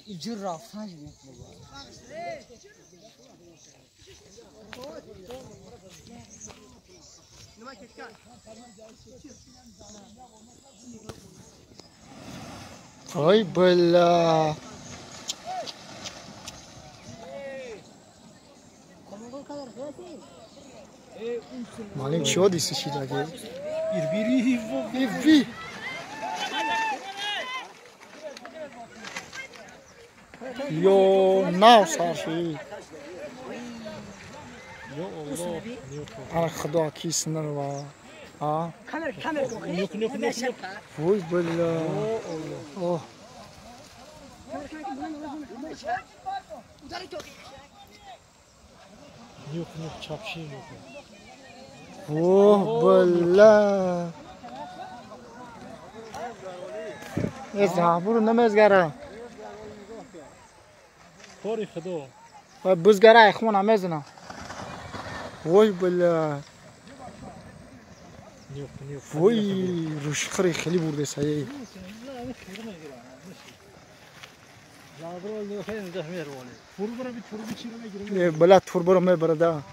İcir raftan gibi. Ay bella. Malim şo disi şidage. İrbi. Yo now sarfi. Yo Allah. Ana khada kisnar va. Ha. Yok. Oy bella. Oh. Yok çapşin yok. Oh bella. Eza buru namazgara. Fori خدا. و بزگرای خون همزنا وای بلا وای روش خری خیلی برده سایه بلا تور برو می برده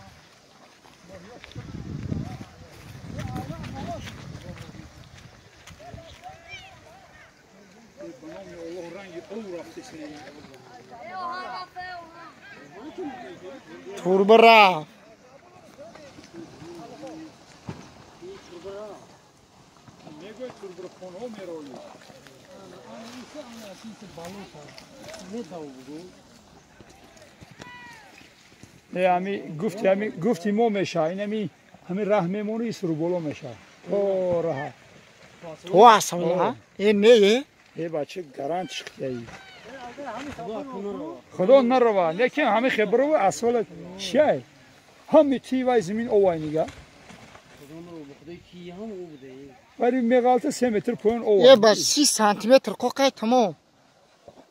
تور برا همی گفتی ما میشه اینمی همین رحممونی سرو بالا میشه تو راه تو اصلا این نه ای بچه گران چیه خدا نروا لیکن همین خبرو اصل چیه همین تیوای زمین اوaynıga ولی میگالت 3 متر پایین او یه بس 30 سانتی متر قوقای تمام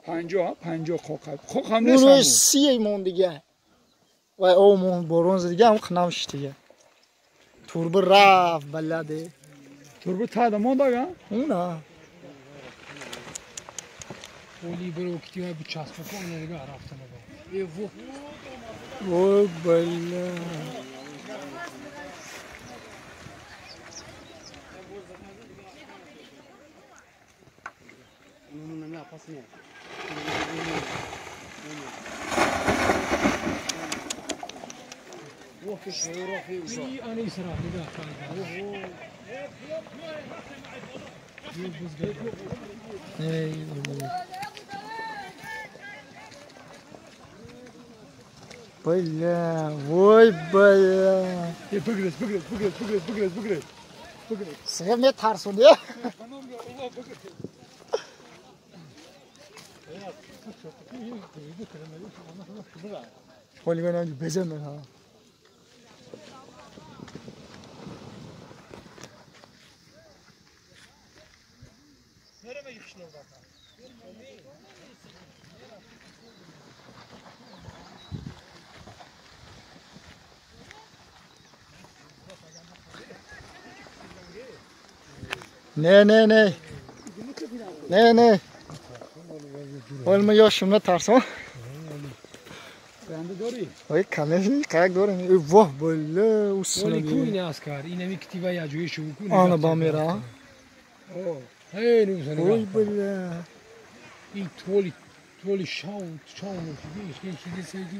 50 قوقای قوق هم اونو نیست 30 مون دیگه و او مون برونز دیگه هم خنامش دیگه توربه رفت بلده توربه تا دمون داگا اونا اولی برو کتیای بچسب کن نگاه رفتن نگاه او بلا بلا وای بلا بگرد سه می ترسونی ولی من بزنم ها نه olma yaşımda tarsam بنده داری ay kanı kayak doğru vah böyle usuna ولی کوی نه اسکار اینمی کتیبا یا جوی شو کو ana bamira هی نمیزنه oy böyle این تولی شاون چیزی چیزی سیدی